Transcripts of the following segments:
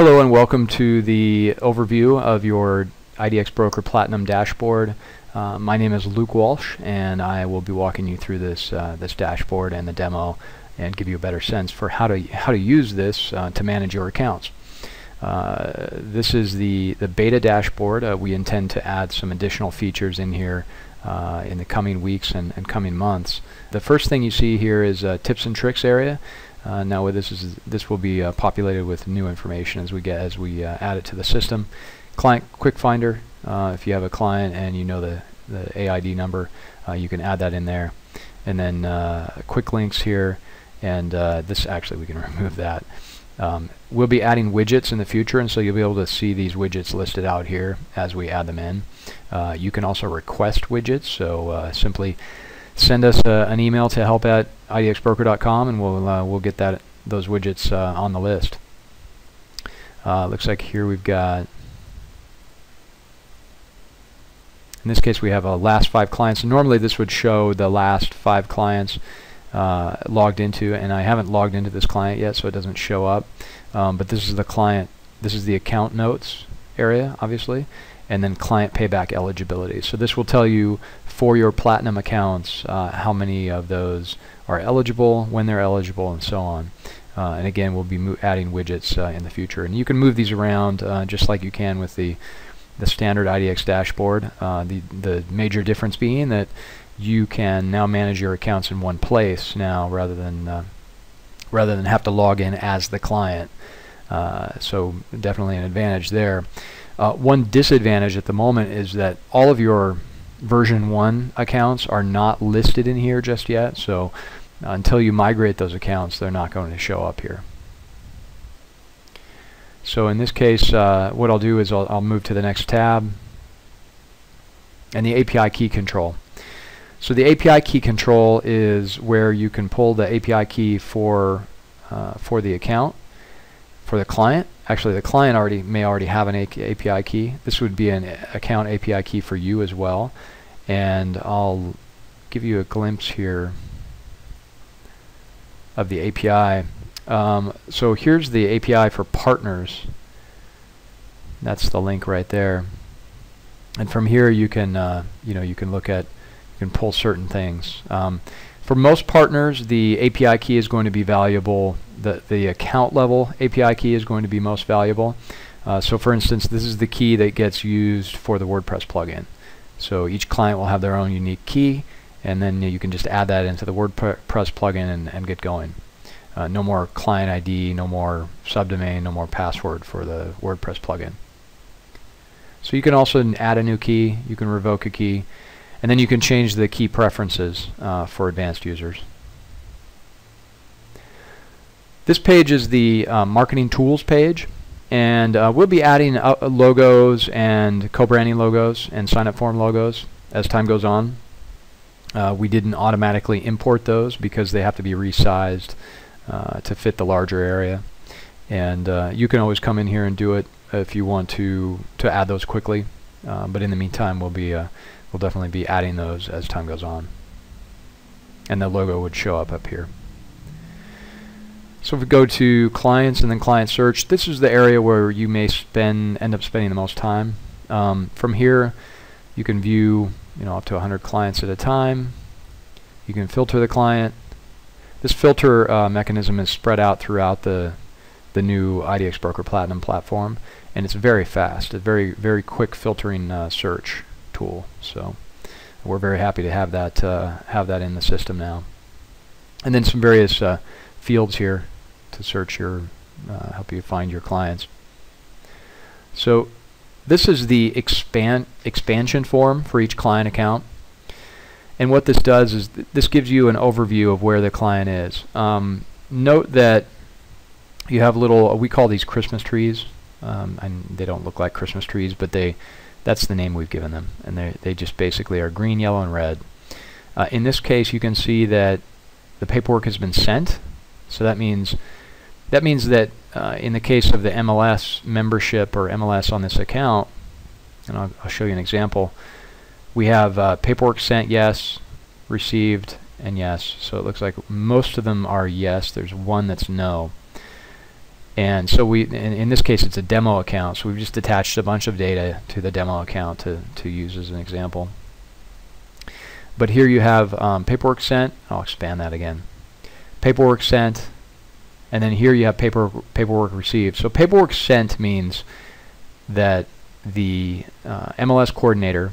Hello and welcome to the overview of your IDX Broker Platinum dashboard. My name is Luke Walsh and I will be walking you through this dashboard and the demo and give you a better sense for how to use this to manage your accounts. This is the beta dashboard. We intend to add some additional features in here in the coming weeks and coming months. The first thing you see here is a tips and tricks area. Now this will be populated with new information as we add it to the system. Client Quick Finder, if you have a client and you know the AID number, you can add that in there. And then quick links here, and this actually we can remove that. We'll be adding widgets in the future, and so you'll be able to see these widgets listed out here as we add them in. You can also request widgets, so simply send us an email to help@idxbroker.com and we'll get those widgets on the list. Looks like here we've got, in this case we have a last 5 clients. Normally this would show the last 5 clients logged into, and I haven't logged into this client yet, so it doesn't show up. But this is the client, this is the account notes area, obviously, and then client payback eligibility. So this will tell you for your Platinum accounts how many of those are eligible, when they're eligible, and so on. And again, we'll be adding widgets in the future. And you can move these around just like you can with the standard IDX dashboard. The major difference being that you can now manage your accounts in one place now rather than have to log in as the client. So definitely an advantage there. One disadvantage at the moment is that all of your version 1 accounts are not listed in here just yet, so until you migrate those accounts they're not going to show up here. So in this case what I'll do is I'll move to the next tab, and the API key control. So the API key control is where you can pull the API key for the account, for the client. Actually, the client may already have an API key. This would be an account API key for you as well. And I'll give you a glimpse here of the API. So here's the API for partners. That's the link right there. And from here you can you can pull certain things. For most partners, the API key is going to be valuable. The account level API key is going to be most valuable. So for instance, this is the key that gets used for the WordPress plugin. So each client will have their own unique key, and then you can just add that into the WordPress plugin and get going. No more client ID, no more subdomain, no more password for the WordPress plugin. So you can also add a new key, you can revoke a key, and then you can change the key preferences for advanced users. This page is the marketing tools page, and we'll be adding logos and co-branding logos and sign-up form logos as time goes on. We didn't automatically import those because they have to be resized to fit the larger area, and you can always come in here and do it if you want to add those quickly. But in the meantime, we'll definitely be adding those as time goes on, and the logo would show up here. So if we go to clients and then client search, this is the area where you may end up spending the most time. From here you can view up to 100 clients at a time. You can filter the client. This filter mechanism is spread out throughout the new IDX Broker Platinum platform, and it's very fast, a very quick filtering search tool. So we're very happy to have that in the system now. And then some various fields here to search help you find your clients. So this is the expansion form for each client account, and what this does is this gives you an overview of where the client is. Note that you have little, we call these Christmas trees, and they don't look like Christmas trees, but that's the name we've given them, and they just basically are green, yellow, and red. In this case, you can see that the paperwork has been sent. So that means that in the case of the MLS membership or MLS on this account, and I'll show you an example, we have paperwork sent, yes, received, and yes. So it looks like most of them are yes. There's one that's no. And so in this case, it's a demo account, so we've just attached a bunch of data to the demo account to use as an example. But here you have paperwork sent. I'll expand that again. Paperwork sent, and then here you have paperwork received. So paperwork sent means that the MLS coordinator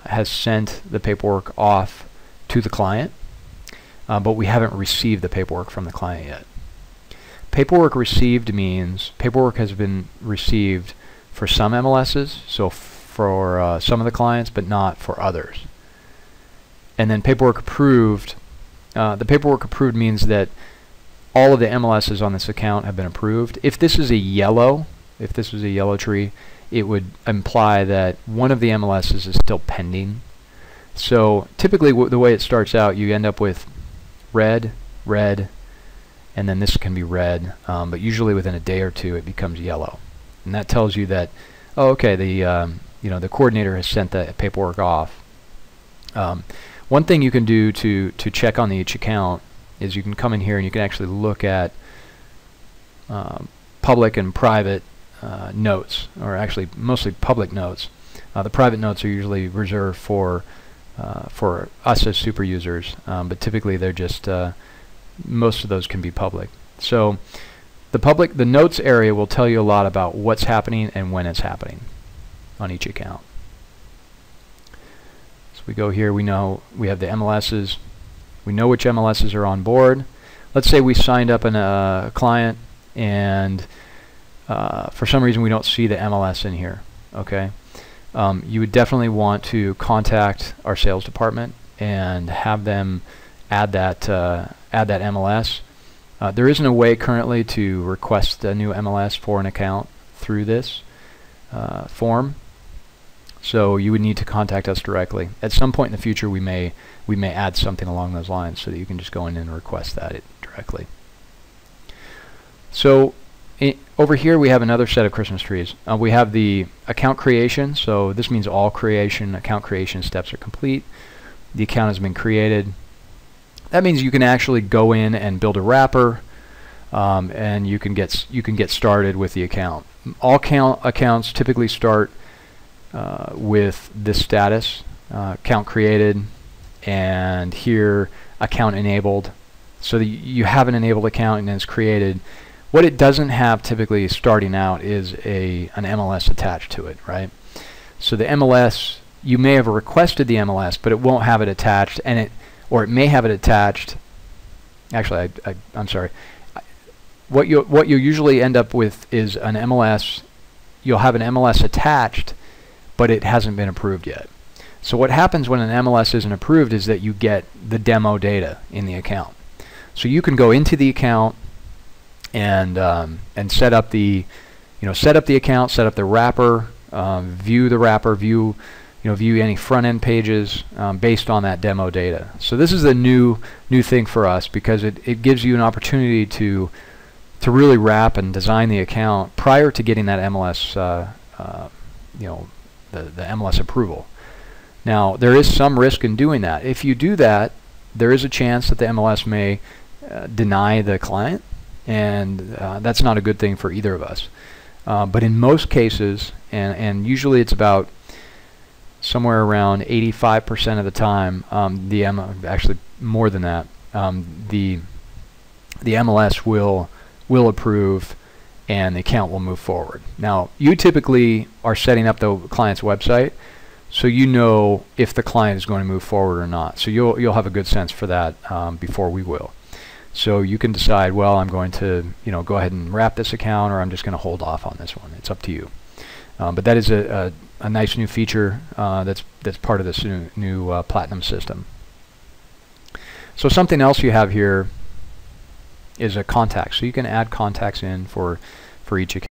has sent the paperwork off to the client, but we haven't received the paperwork from the client yet. Paperwork received means paperwork has been received for some MLSs, so for some of the clients, but not for others. And then paperwork approved, the paperwork approved means that all of the MLSs on this account have been approved. If this is a yellow, if this was a yellow tree, it would imply that one of the MLSs is still pending. So typically the way it starts out, you end up with red, red, and then this can be red, but usually within a day or two it becomes yellow. And that tells you that, oh, okay, the coordinator has sent the paperwork off. One thing you can do to check on each account is you can come in here and you can actually look at public and private notes, or actually mostly public notes. The private notes are usually reserved for us as super users, but typically they're just most of those can be public. So the notes area will tell you a lot about what's happening and when it's happening on each account. So we go here, we know we have the MLSs, we know which MLSs are on board. Let's say we signed up a client and for some reason we don't see the MLS in here. Okay, you would definitely want to contact our sales department and have them add that MLS. There isn't a way currently to request a new MLS for an account through this form, so you would need to contact us directly. At some point in the future, we may add something along those lines so that you can just go in and request that directly. So over here we have another set of Christmas trees. We have the account creation, so this means all account creation steps are complete. The account has been created. That means you can actually go in and build a wrapper, and you can get started with the account. All accounts typically start with this status, account created, and here account enabled. So that you have an enabled account and it's created. What it doesn't have typically starting out is an MLS attached to it, right? So the MLS, you may have requested the MLS, but it won't have it attached, or it may have it attached. Actually, I'm sorry. What you usually end up with is an MLS. You'll have an MLS attached, but it hasn't been approved yet. So what happens when an MLS isn't approved is that you get the demo data in the account. So you can go into the account and set up the account, set up the wrapper, view the wrapper, view any front end pages based on that demo data. So this is a new thing for us because it gives you an opportunity to really wrap and design the account prior to getting that MLS the MLS approval. Now there is some risk in doing that. If you do that, there is a chance that the MLS may deny the client, and that's not a good thing for either of us. But in most cases, and usually it's about somewhere around 85% of the time, actually more than that, the MLS will approve and the account will move forward. Now you typically are setting up the client's website, so you know if the client is going to move forward or not. So you'll have a good sense for that before we will. So you can decide, well, I'm going to go ahead and wrap this account, or I'm just going to hold off on this one. It's up to you. But that is a nice new feature that's part of this new Platinum system. So something else you have here is a contact. So you can add contacts in for each account.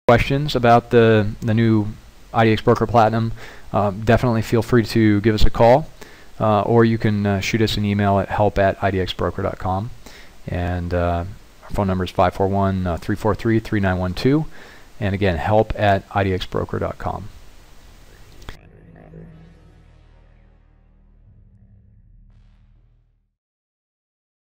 questions about the new IDX Broker Platinum, definitely feel free to give us a call, or you can shoot us an email at help@idxbroker.com, and our phone number is 541-343-3912, and again, help@idxbroker.com.